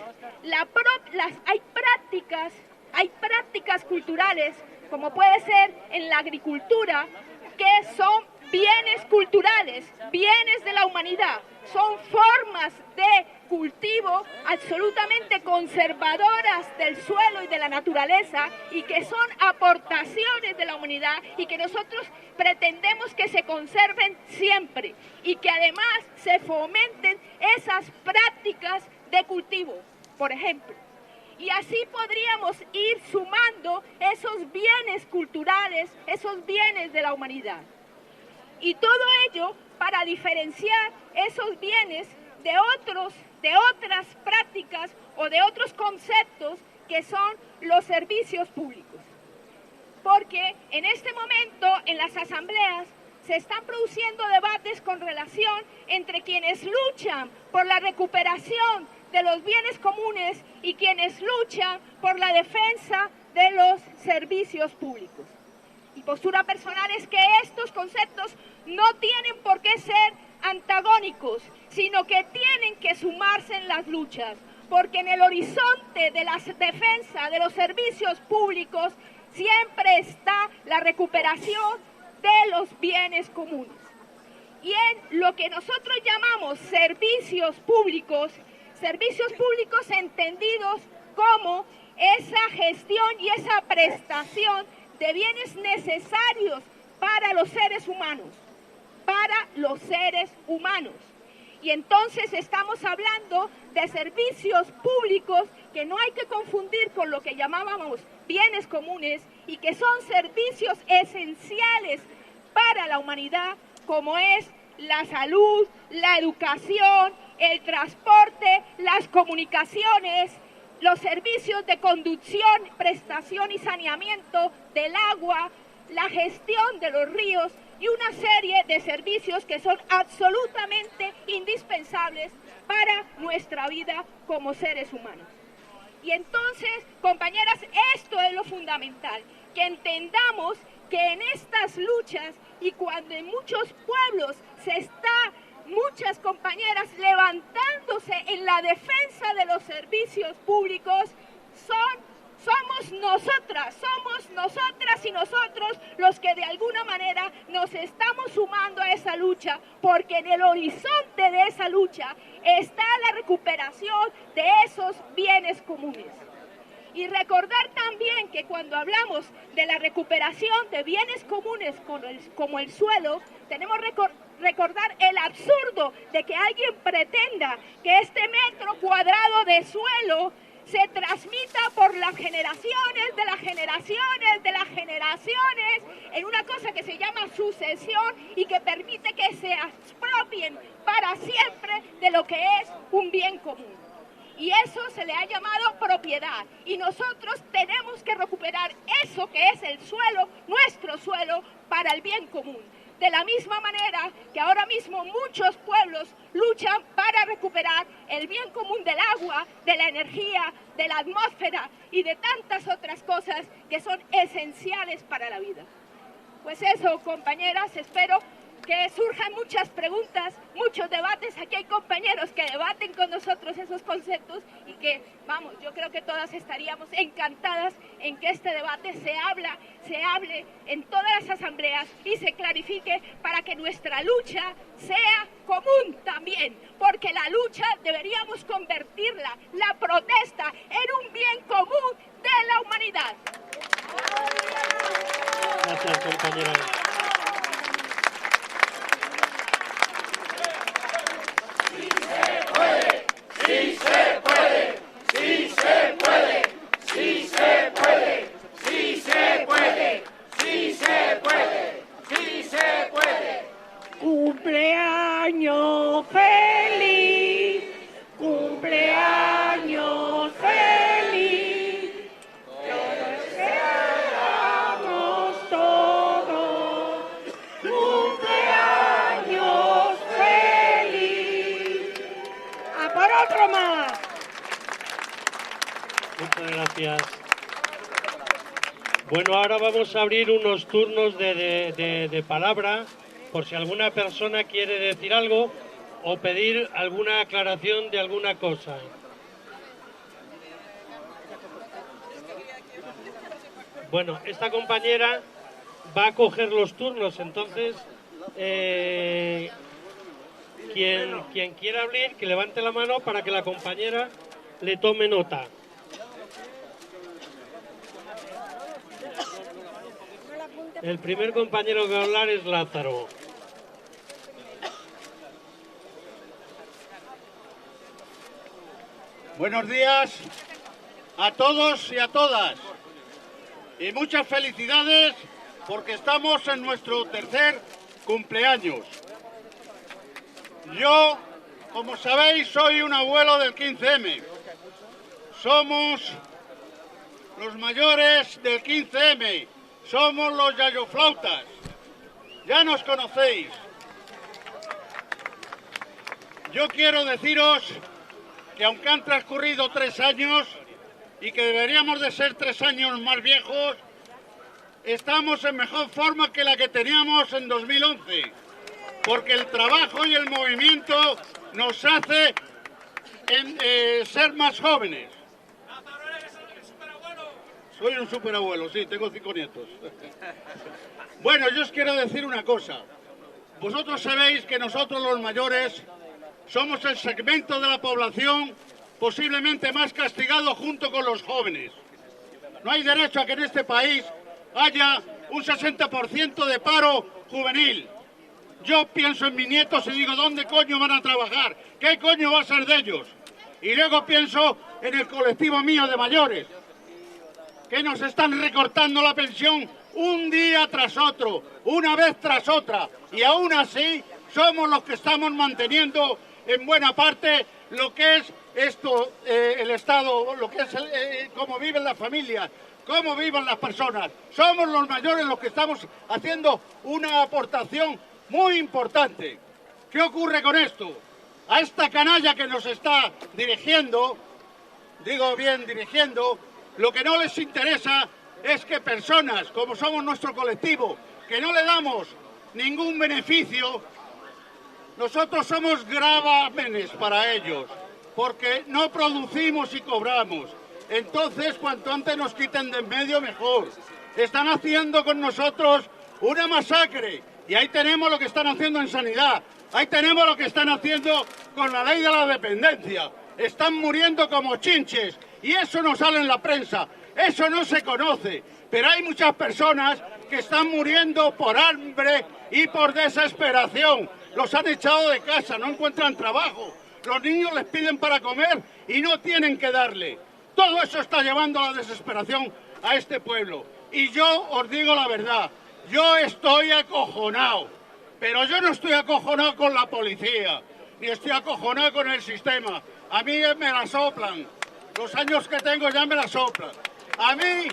hay prácticas culturales, como puede ser en la agricultura, que son bienes culturales, bienes de la humanidad, son formas de cultivo absolutamente conservadoras del suelo y de la naturaleza y que son aportaciones de la humanidad y que nosotros pretendemos que se conserven siempre y que además se fomenten esas prácticas de cultivo, por ejemplo. Y así podríamos ir sumando esos bienes culturales, esos bienes de la humanidad. Y todo ello para diferenciar esos bienes de otras prácticas o de otros conceptos que son los servicios públicos. Porque en este momento en las asambleas se están produciendo debates con relación entre quienes luchan por la recuperación de los bienes comunes y quienes luchan por la defensa de los servicios públicos. Mi postura personal es que estos conceptos no tienen por qué ser antagónicos, sino que tienen que sumarse en las luchas, porque en el horizonte de la defensa de los servicios públicos siempre está la recuperación de los bienes comunes. Y en lo que nosotros llamamos servicios públicos entendidos como esa gestión y esa prestación de bienes necesarios para los seres humanos, Y entonces estamos hablando de servicios públicos que no hay que confundir con lo que llamábamos bienes comunes y que son servicios esenciales para la humanidad, como es la salud, la educación, el transporte, las comunicaciones, los servicios de conducción, prestación y saneamiento del agua, la gestión de los ríos y una serie de servicios que son absolutamente indispensables para nuestra vida como seres humanos. Y entonces, compañeras, esto es lo fundamental, que entendamos que en estas luchas y cuando en muchos pueblos muchas compañeras levantándose en la defensa de los servicios públicos, somos nosotras y nosotros los que de alguna manera nos estamos sumando a esa lucha, porque en el horizonte de esa lucha está la recuperación de esos bienes comunes. Y recordar también que cuando hablamos de la recuperación de bienes comunes como el suelo, tenemos que recordar el absurdo de que alguien pretenda que este metro cuadrado de suelo se transmita por las generaciones de las generaciones de las generaciones en una cosa que se llama sucesión y que permite que se expropien para siempre de lo que es un bien común. Y eso se le ha llamado propiedad. Y nosotros tenemos que recuperar eso que es el suelo, nuestro suelo, para el bien común. De la misma manera que ahora mismo muchos pueblos luchan para recuperar el bien común del agua, de la energía, de la atmósfera y de tantas otras cosas que son esenciales para la vida. Pues eso, compañeras, espero que surjan muchas preguntas, muchos debates. Aquí hay compañeros que debaten con nosotros esos conceptos y que, vamos, yo creo que todas estaríamos encantadas en que este debate se hable en todas las asambleas y se clarifique para que nuestra lucha sea común también, porque la lucha deberíamos convertirla, la protesta, en un bien común de la humanidad. Gracias, compañera. Sí se puede, sí se puede, sí se puede, sí se puede, sí se puede, sí se puede. Cumpleaños feliz, cumpleaños feliz, lo deseamos todos, cumpleaños feliz. ¡A por otro más! Muchas gracias. Bueno, ahora vamos a abrir unos turnos de palabra, por si alguna persona quiere decir algo o pedir alguna aclaración de alguna cosa. Bueno, esta compañera va a coger los turnos, entonces quien quiera hablar, que levante la mano para que la compañera le tome nota. El primer compañero que va a hablar es Lázaro. Buenos días a todos y a todas. Y muchas felicidades porque estamos en nuestro tercer cumpleaños. Yo, como sabéis, soy un abuelo del 15M. Somos los mayores del 15M. Somos los yayoflautas. Ya nos conocéis. Yo quiero deciros que aunque han transcurrido 3 años y que deberíamos de ser 3 años más viejos, estamos en mejor forma que la que teníamos en 2011, porque el trabajo y el movimiento nos hace ser más jóvenes. Soy un superabuelo, sí, tengo 5 nietos. Bueno, yo os quiero decir una cosa. Vosotros sabéis que nosotros los mayores somos el segmento de la población posiblemente más castigado junto con los jóvenes. No hay derecho a que en este país haya un 60% de paro juvenil. Yo pienso en mis nietos y digo, ¿dónde coño van a trabajar? ¿Qué coño va a ser de ellos? Y luego pienso en el colectivo mío de mayores, que nos están recortando la pensión un día tras otro, una vez tras otra, y aún así somos los que estamos manteniendo en buena parte lo que es esto, el Estado, lo que es cómo viven las familias, cómo viven las personas. Somos los mayores los que estamos haciendo una aportación muy importante. ¿Qué ocurre con esto? A esta canalla que nos está dirigiendo, digo bien dirigiendo, lo que no les interesa es que personas, como somos nuestro colectivo, que no le damos ningún beneficio, nosotros somos gravámenes para ellos, porque no producimos y cobramos. Entonces, cuanto antes nos quiten de en medio, mejor. Están haciendo con nosotros una masacre, y ahí tenemos lo que están haciendo en sanidad, ahí tenemos lo que están haciendo con la ley de la dependencia. Están muriendo como chinches, y eso no sale en la prensa, eso no se conoce. Pero hay muchas personas que están muriendo por hambre y por desesperación. Los han echado de casa, no encuentran trabajo. Los niños les piden para comer y no tienen que darle. Todo eso está llevando a la desesperación a este pueblo. Y yo os digo la verdad, yo estoy acojonado. Pero yo no estoy acojonado con la policía, ni estoy acojonado con el sistema. A mí me la soplan. Los años que tengo ya me la soplan. A mí,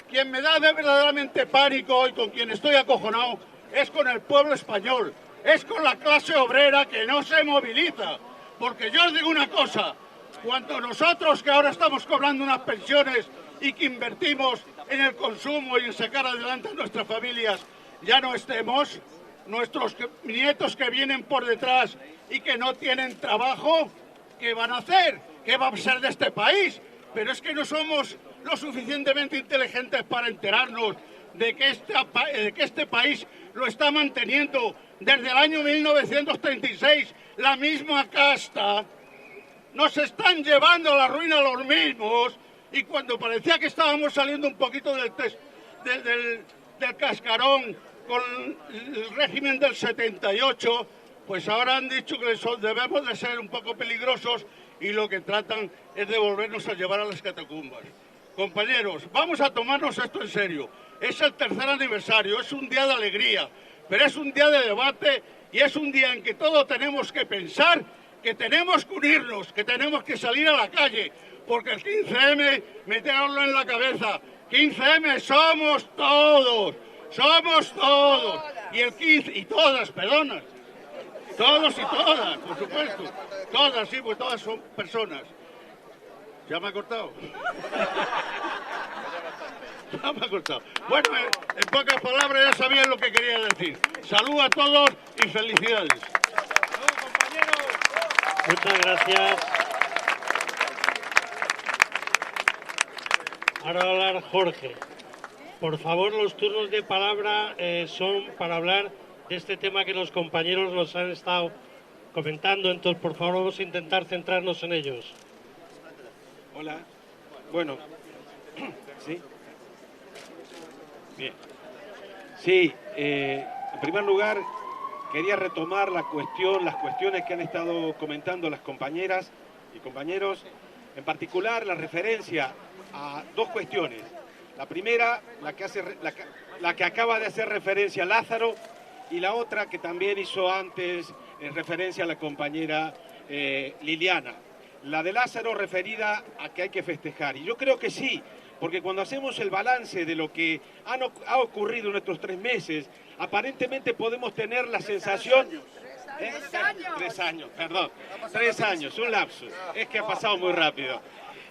quien me da verdaderamente pánico y con quien estoy acojonado es con el pueblo español. Es con la clase obrera que no se moviliza. Porque yo os digo una cosa, cuando nosotros que ahora estamos cobrando unas pensiones y que invertimos en el consumo y en sacar adelante a nuestras familias, ya no estemos, nuestros nietos que vienen por detrás y que no tienen trabajo, ¿qué van a hacer? ¿Qué va a ser de este país? Pero es que no somos lo suficientemente inteligentes para enterarnos de que este país lo está manteniendo desde el año 1936 la misma casta. Nos están llevando a la ruina los mismos, y cuando parecía que estábamos saliendo un poquito del cascarón con el régimen del 78, pues ahora han dicho que debemos de ser un poco peligrosos y lo que tratan es de volvernos a llevar a las catacumbas. Compañeros, vamos a tomarnos esto en serio. Es el tercer aniversario, es un día de alegría, pero es un día de debate y es un día en que todos tenemos que pensar que tenemos que unirnos, que tenemos que salir a la calle, porque el 15M, meterlo en la cabeza, 15M somos todos, y el 15, y todas, perdona, todos y todas, por supuesto, todas, sí, pues todas son personas. ¿Ya me ha cortado? Ya me ha cortado. Bueno, en pocas palabras ya sabían lo que quería decir. Salud a todos y felicidades. Muchas gracias. Ahora va a hablar Jorge. Por favor, los turnos de palabra son para hablar de este tema que los compañeros nos han estado comentando. Entonces, por favor, vamos a intentar centrarnos en ellos. Hola. Bueno, ¿sí? Bien. Sí, en primer lugar, quería retomar las cuestiones que han estado comentando las compañeras y compañeros, en particular la referencia a dos cuestiones. La primera, la que acaba de hacer referencia a Lázaro, y la otra que también hizo antes referencia a la compañera Liliana. La de Lázaro referida a que hay que festejar. Y yo creo que sí, porque cuando hacemos el balance de lo que ha ocurrido en estos 3 meses, aparentemente podemos tener la sensación... 3 años, perdón. 3 años, un lapsus. Es que ha pasado muy rápido.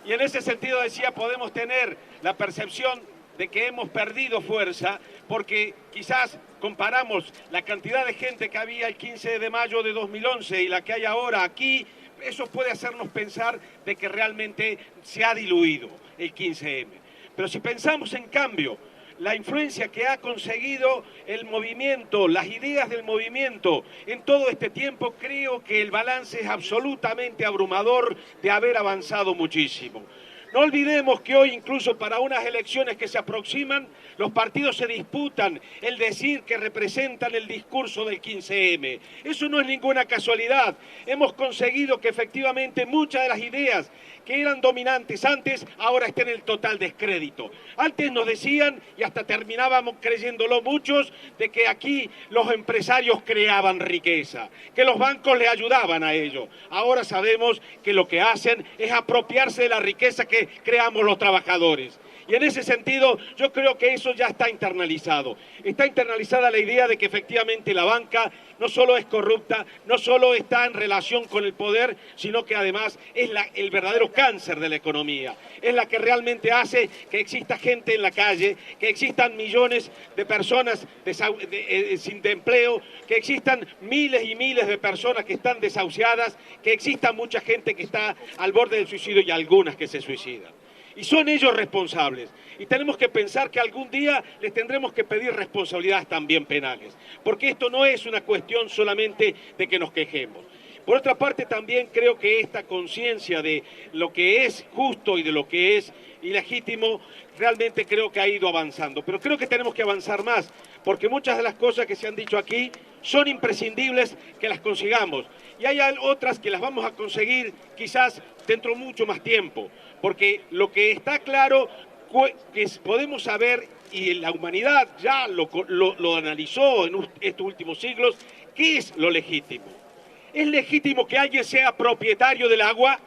Y en ese sentido decía, podemos tener la percepción de que hemos perdido fuerza, porque quizás comparamos la cantidad de gente que había el 15 de mayo de 2011 y la que hay ahora aquí, eso puede hacernos pensar de que realmente se ha diluido el 15M. Pero si pensamos en cambio la influencia que ha conseguido el movimiento, las ideas del movimiento en todo este tiempo, creo que el balance es absolutamente abrumador de haber avanzado muchísimo. No olvidemos que hoy, incluso para unas elecciones que se aproximan, los partidos se disputan el decir que representan el discurso del 15M. Eso no es ninguna casualidad. Hemos conseguido que efectivamente muchas de las ideas que eran dominantes antes, ahora estén en el total descrédito. Antes nos decían, y hasta terminábamos creyéndolo muchos, de que aquí los empresarios creaban riqueza, que los bancos le ayudaban a ello. Ahora sabemos que lo que hacen es apropiarse de la riqueza que creamos los trabajadores. Y en ese sentido, yo creo que eso ya está internalizado. Está internalizada la idea de que efectivamente la banca no solo es corrupta, no solo está en relación con el poder, sino que además es el verdadero cáncer de la economía. Es la que realmente hace que exista gente en la calle, que existan millones de personas sin empleo, que existan miles y miles de personas que están desahuciadas, que exista mucha gente que está al borde del suicidio y algunas que se suicidan. Y son ellos responsables. Y tenemos que pensar que algún día les tendremos que pedir responsabilidades también penales. Porque esto no es una cuestión solamente de que nos quejemos. Por otra parte, también creo que esta conciencia de lo que es justo y de lo que es ilegítimo, realmente creo que ha ido avanzando. Pero creo que tenemos que avanzar más, porque muchas de las cosas que se han dicho aquí son imprescindibles que las consigamos. Y hay otras que las vamos a conseguir quizás dentro de mucho más tiempo. Porque lo que está claro que podemos saber, y la humanidad ya lo analizó en estos últimos siglos, ¿qué es lo legítimo? ¿Es legítimo que alguien sea propietario del agua?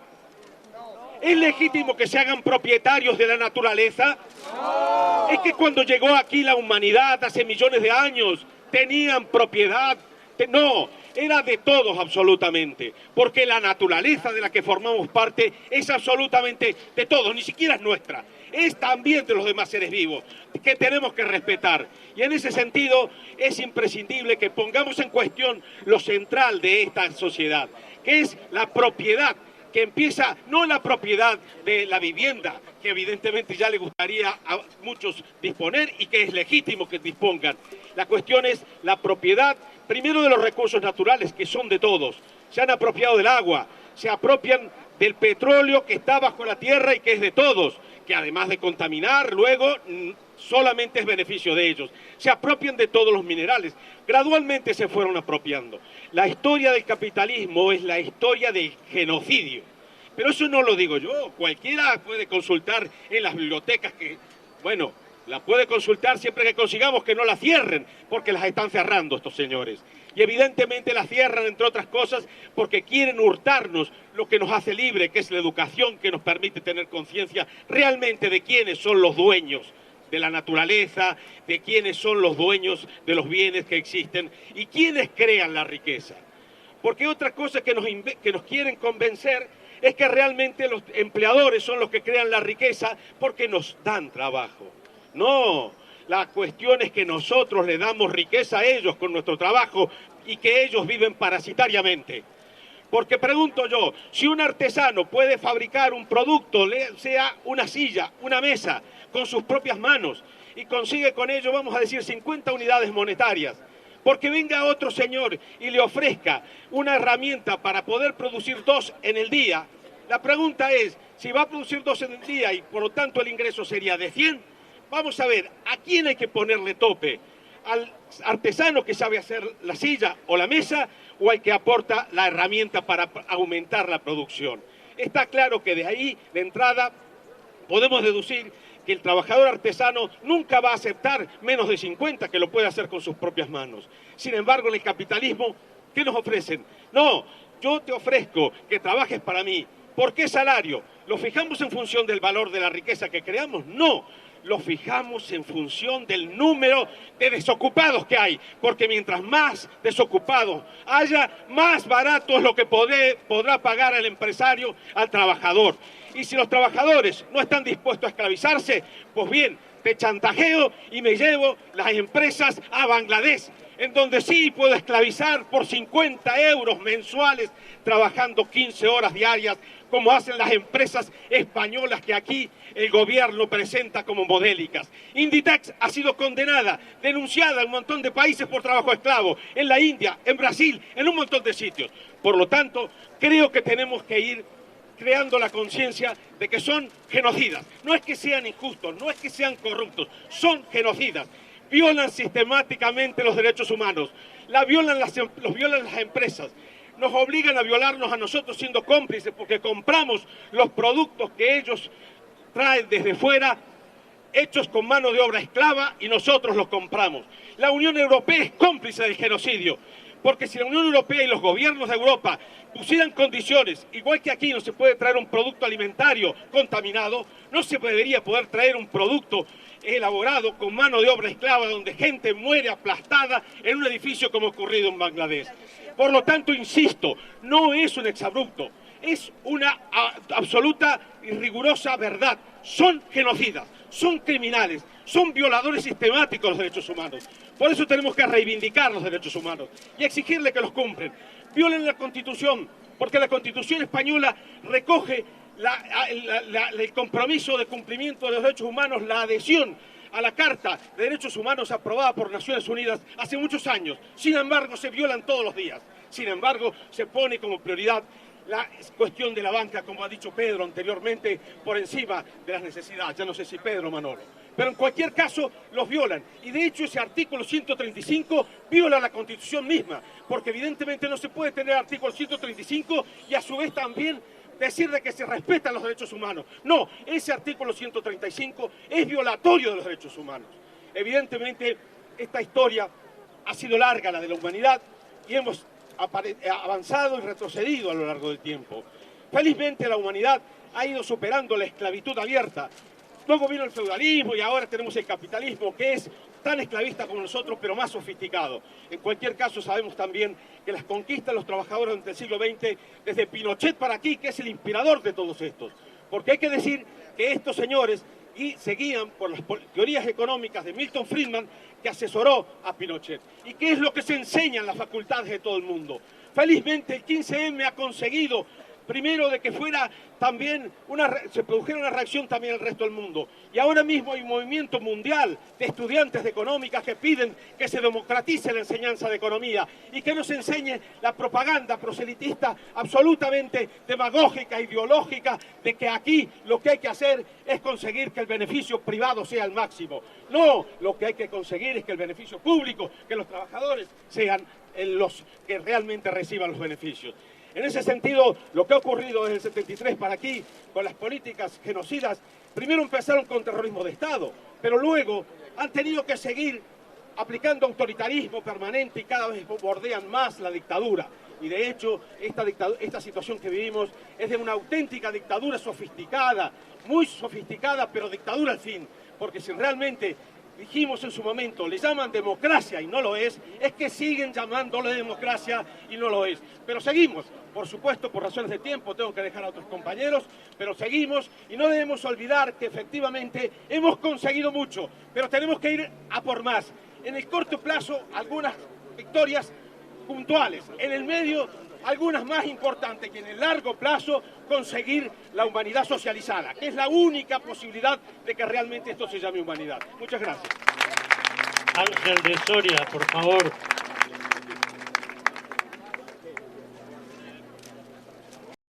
¿Es legítimo que se hagan propietarios de la naturaleza? No. Es que cuando llegó aquí la humanidad hace millones de años, tenían propiedad. No, era de todos absolutamente, porque la naturaleza de la que formamos parte es absolutamente de todos, ni siquiera es nuestra, es también de los demás seres vivos, que tenemos que respetar. Y en ese sentido es imprescindible que pongamos en cuestión lo central de esta sociedad, que es la propiedad, que empieza no la propiedad de la vivienda, que evidentemente ya le gustaría a muchos disponer y que es legítimo que dispongan. La cuestión es la propiedad, primero de los recursos naturales, que son de todos. Se han apropiado del agua, se apropian del petróleo que está bajo la tierra y que es de todos, que además de contaminar, luego solamente es beneficio de ellos. Se apropian de todos los minerales. Gradualmente se fueron apropiando. La historia del capitalismo es la historia del genocidio. Pero eso no lo digo yo. Cualquiera puede consultar en las bibliotecas que, bueno, la puede consultar siempre que consigamos que no la cierren, porque las están cerrando estos señores. Y evidentemente la cierran, entre otras cosas, porque quieren hurtarnos lo que nos hace libre, que es la educación que nos permite tener conciencia realmente de quiénes son los dueños de la naturaleza, de quiénes son los dueños de los bienes que existen y quiénes crean la riqueza. Porque otra cosa que nos quieren convencer es que realmente los empleadores son los que crean la riqueza porque nos dan trabajo. No, la cuestión es que nosotros le damos riqueza a ellos con nuestro trabajo y que ellos viven parasitariamente. Porque pregunto yo, si un artesano puede fabricar un producto, sea una silla, una mesa, con sus propias manos, y consigue con ello, vamos a decir, 50 unidades monetarias, porque venga otro señor y le ofrezca una herramienta para poder producir 2 en el día, la pregunta es, si va a producir 2 en el día y por lo tanto el ingreso sería de 100, vamos a ver, ¿a quién hay que ponerle tope? ¿Al artesano que sabe hacer la silla o la mesa o al que aporta la herramienta para aumentar la producción? Está claro que de ahí, de entrada, podemos deducir que el trabajador artesano nunca va a aceptar menos de 50 que lo puede hacer con sus propias manos. Sin embargo, en el capitalismo, ¿qué nos ofrecen? No, yo te ofrezco que trabajes para mí. ¿Por qué salario? ¿Lo fijamos en función del valor de la riqueza que creamos? No. Lo fijamos en función del número de desocupados que hay, porque mientras más desocupados haya, más barato es lo que podrá pagar el empresario al trabajador. Y si los trabajadores no están dispuestos a esclavizarse, pues bien, te chantajeo y me llevo las empresas a Bangladesh, en donde sí puedo esclavizar por 50 euros mensuales, trabajando 15 horas diarias, como hacen las empresas españolas que aquí el gobierno presenta como modélicas. Inditex ha sido condenada, denunciada en un montón de países por trabajo esclavo, en la India, en Brasil, en un montón de sitios. Por lo tanto, creo que tenemos que ir creando la conciencia de que son genocidas. No es que sean injustos, no es que sean corruptos, son genocidas. Violan sistemáticamente los derechos humanos, los violan las empresas. Nos obligan a violarnos a nosotros siendo cómplices porque compramos los productos que ellos traen desde fuera, hechos con mano de obra esclava, y nosotros los compramos. La Unión Europea es cómplice del genocidio, porque si la Unión Europea y los gobiernos de Europa pusieran condiciones, igual que aquí no se puede traer un producto alimentario contaminado, no se debería poder traer un producto elaborado con mano de obra esclava donde gente muere aplastada en un edificio como ocurrido en Bangladesh. Por lo tanto, insisto, no es un exabrupto, es una absoluta y rigurosa verdad. Son genocidas, son criminales, son violadores sistemáticos de los derechos humanos. Por eso tenemos que reivindicar los derechos humanos y exigirle que los cumplen. Violen la Constitución, porque la Constitución española recoge el compromiso de cumplimiento de los derechos humanos, la adhesión a la Carta de Derechos Humanos aprobada por Naciones Unidas hace muchos años. Sin embargo, se violan todos los días. Sin embargo, se pone como prioridad la cuestión de la banca, como ha dicho Pedro anteriormente, por encima de las necesidades. Ya no sé si Pedro o Manolo. Pero en cualquier caso, los violan. Y de hecho, ese artículo 135 viola la Constitución misma, porque evidentemente no se puede tener artículo 135 y a su vez también decir de que se respetan los derechos humanos. No, ese artículo 135 es violatorio de los derechos humanos. Evidentemente, esta historia ha sido larga, la de la humanidad, y hemos avanzado y retrocedido a lo largo del tiempo. Felizmente la humanidad ha ido superando la esclavitud abierta. Luego vino el feudalismo y ahora tenemos el capitalismo, que es tan esclavista como nosotros, pero más sofisticado. En cualquier caso, sabemos también que las conquistas de los trabajadores durante el siglo XX, desde Pinochet para aquí, que es el inspirador de todos estos. Porque hay que decir que estos señores se guían por las teorías económicas de Milton Friedman, que asesoró a Pinochet. ¿Y qué es lo que se enseña en las facultades de todo el mundo? Felizmente el 15M ha conseguido primero de que fuera también se produjera una reacción también en el resto del mundo. Y ahora mismo hay un movimiento mundial de estudiantes de económicas que piden que se democratice la enseñanza de economía y que no se enseñe la propaganda proselitista absolutamente demagógica, ideológica, de que aquí lo que hay que hacer es conseguir que el beneficio privado sea el máximo. No, lo que hay que conseguir es que el beneficio público, que los trabajadores sean los que realmente reciban los beneficios. En ese sentido, lo que ha ocurrido desde el 73 para aquí, con las políticas genocidas, primero empezaron con terrorismo de Estado, pero luego han tenido que seguir aplicando autoritarismo permanente y cada vez bordean más la dictadura. Y de hecho, esta situación que vivimos es de una auténtica dictadura sofisticada, muy sofisticada, pero dictadura al fin. Porque si realmente, dijimos en su momento, le llaman democracia y no lo es que siguen llamándole democracia y no lo es. Pero seguimos, por supuesto, por razones de tiempo, tengo que dejar a otros compañeros, pero seguimos y no debemos olvidar que efectivamente hemos conseguido mucho, pero tenemos que ir a por más. En el corto plazo, algunas victorias puntuales, en el medio, algunas más importantes, y en el largo plazo, conseguir la humanidad socializada, que es la única posibilidad de que realmente esto se llame humanidad. Muchas gracias. Ángel de Soria, por favor.